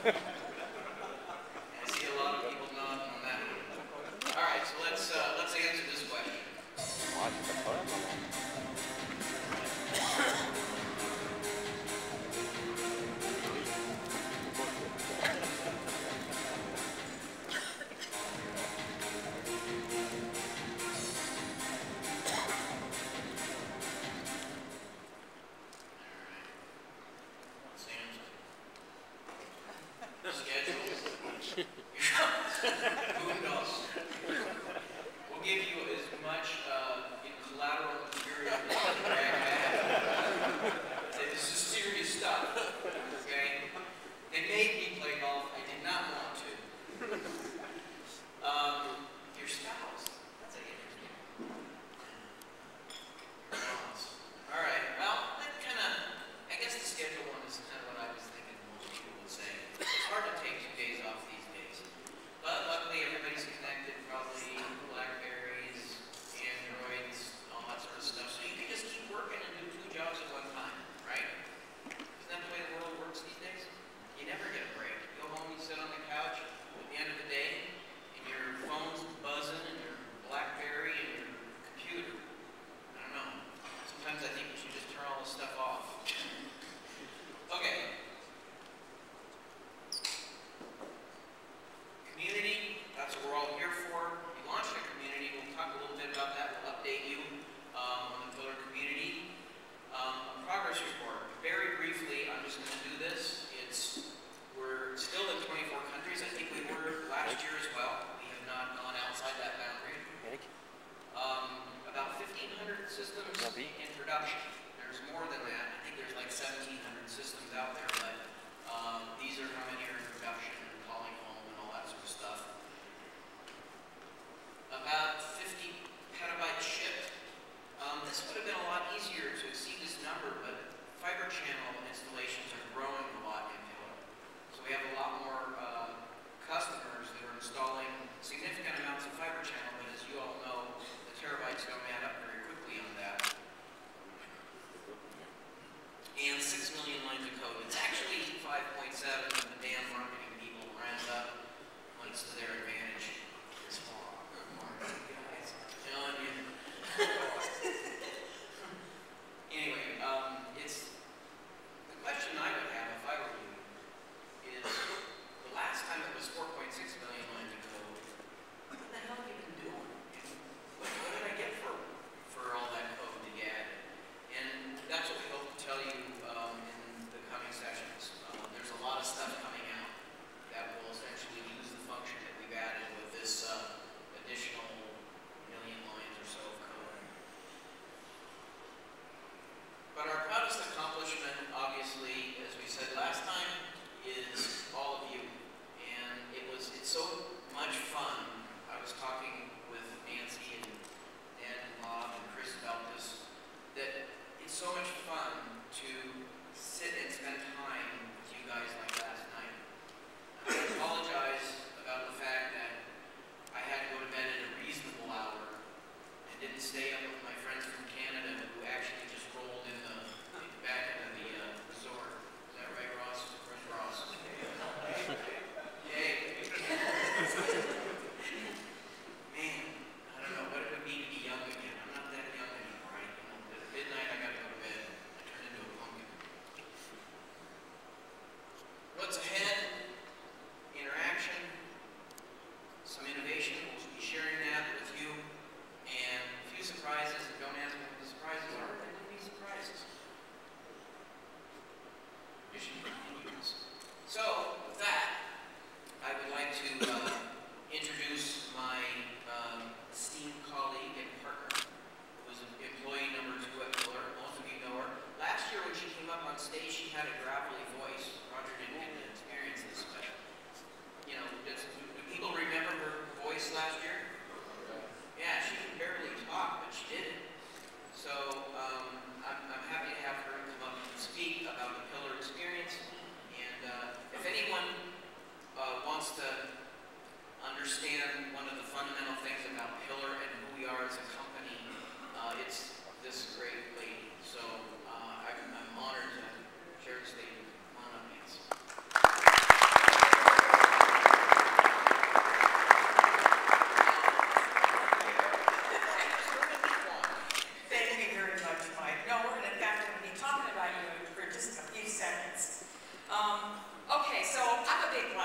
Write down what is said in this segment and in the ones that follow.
I see a lot of people nodding on that one. All right, so let's answer this question. Let's answer. This is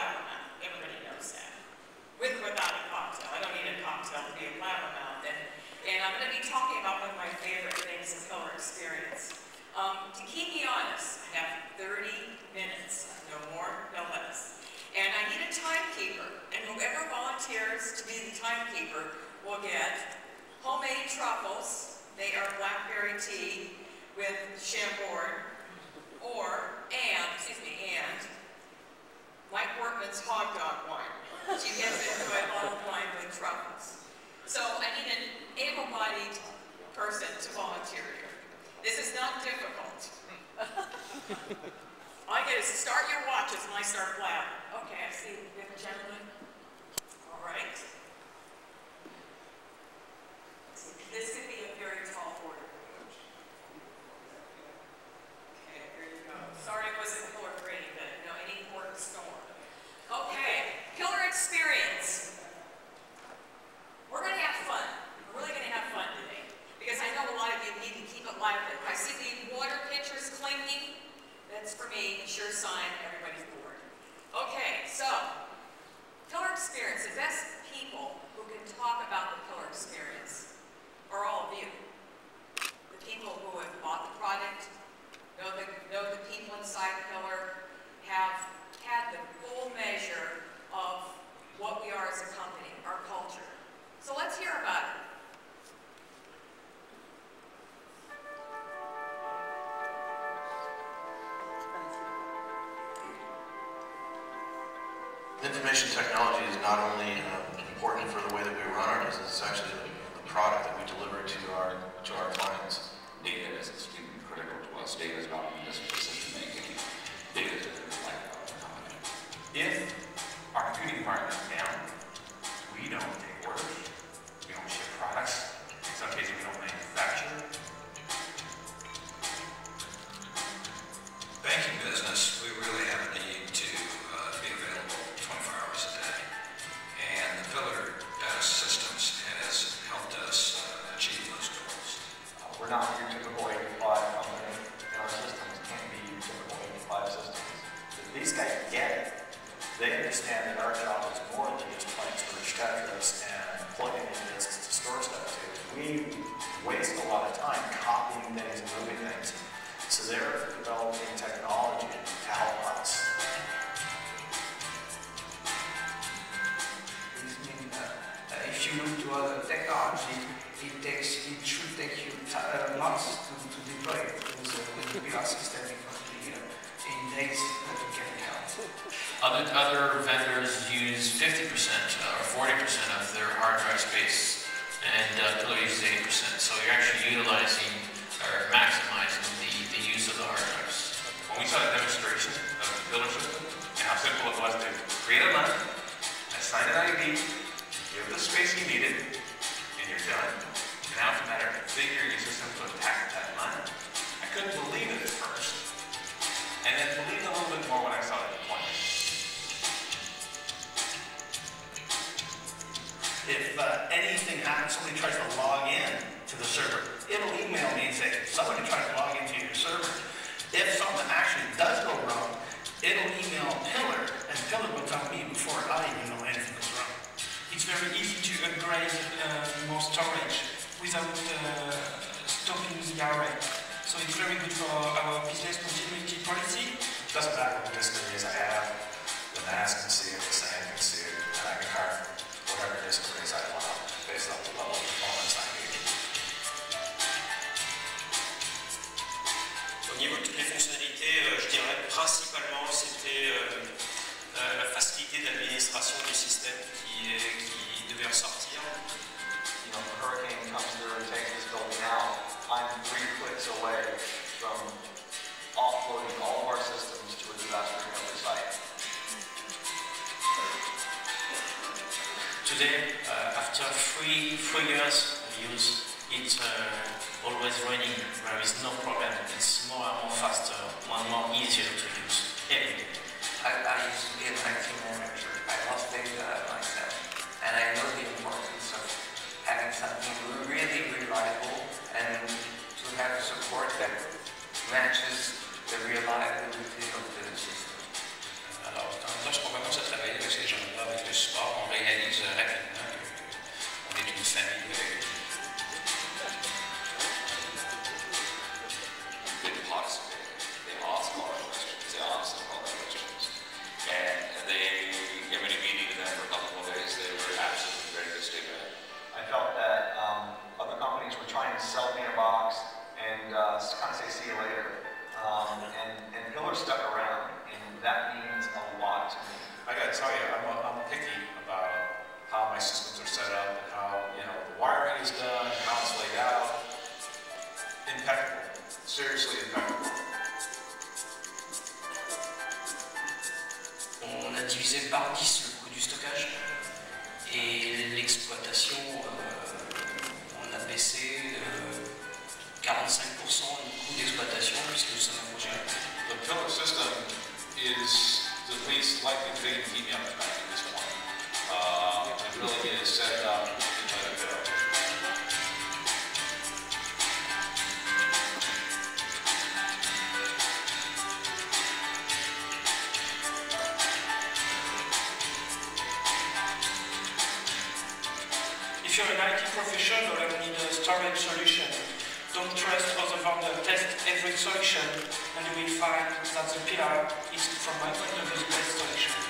blabbermouth. Everybody knows that. With or without a cocktail. I don't need a cocktail to be a blabbermouth. And I'm going to be talking about one of my favorite things, the pillar experience. To keep me honest, I have 30 minutes, no more, no less. And I need a timekeeper, and whoever volunteers to be the timekeeper will get homemade truffles. They are blackberry tea with Chambord, and Mike Workman's hot dog wine. You get to enjoy bottled wine with truffles. So I need an able-bodied person to volunteer here. This is not difficult. All I get is start your watches when I start blabbing. Okay, I see we have a gentleman. All right. This could be a very tall order. Okay, here you go. Sorry it wasn't full of rain, but any important storm. Okay, pillar experience. We're going to have fun. We're really going to have fun today. Because I know a lot of you need to keep it lively. I see the water pitchers clinking. That's for me, sure sign everybody's bored. Okay, so, pillar experience. The best people who can talk about the pillar experience are all of you. The people who have bought the product, know the people inside Pillar, have had the full measure of what we are as a company, our culture. So let's hear about it. Information technology is not only important for the way that we run our business, it's actually the product that we deliver to our clients. Data is extremely critical to us. Data is not just decision making. Data is like our company. If our computing department is down, we don't take orders, we don't ship products, in some cases we don't manufacture. Banking business, we really have a need to be available 24 hours a day. And the Pillar Data Systems has helped us achieve those goals. We're not your typical 8-to-5 company, and our systems can't be your typical 8-to-5 systems. These guys get it. They understand that our job is more than just playing storage Tetris and plugging in disks to store stuff to. We waste a lot of time copying things and moving things. So they're developing technology to help us. If you look to other technology, it should take you months to deploy it. With the VR system, in days that you can count. Other vendors use 50% or 40% of their hard drive space, and Pillar uses 80%. So you're actually utilizing or maximizing the use of the hard drives. When we saw the demonstration of the Pillar system and how simple it was to create a LUN, assign an ID, give the space you needed, and you're done. And now it's a matter of configuring your system to attack that LUN. I couldn't believe it at first, and then believed a little bit more when I saw the deployment. If anything happens, somebody tries to log in to the server, it'll email me and say, somebody tried to log into your server. If something actually does go wrong, it'll email Pillar, and Pillar will tell me before I even know anything goes wrong. It's very easy to upgrade more storage without stopping the array. So it's very good for our business continuity policy. It doesn't matter what disk arrays I have, the NAS can see it, the SAN can see it, and I can carve whatever disk arrays I want based on the level of performance I need. Au niveau de toutes les fonctionnalités, je dirais principalement c'était la facilité d'administration du système qui devait ressortir. You know, if a hurricane comes through and takes this building out, I'm 3 clicks away from offloading all of our systems to a disaster recovery site. Today, after three years of use, it's always running. There is no problem. It's more and more faster, more and more easier to use every day. I used to be an IT manager. I lost data myself, and I know the importance of having something really reliable and to have support that matches the reliability of the system. Alors, je prends vraiment cette ces gens-là avec le support, on réalise rapidement qu'on est une famille avec eux. They ask a lot of questions. They answer a lot of questions. And when you meeting with them for a couple of days, they were absolutely ready to stay back. I felt that other companies were trying to sell me a box and kind of say, see you later. And Pillar stuck around, and that means a lot to me. I gotta tell you, I'm picky about how my systems are set up and how, the wiring is done, how it's laid out. Impeccable. Seriously impeccable. On a divisé par 10 le coût du stockage et l'exploitation, on a baissé de 45% le coût d'exploitation puisque nous sommes infogérés. The Pillar system is the least likely thing to keep me up at night at this point. It really is set up and let it go. If you're an IT professional and need a storage solution, don't trust other vendors. Test every solution and you will find that the Pillar is, from my point of view, the best solution.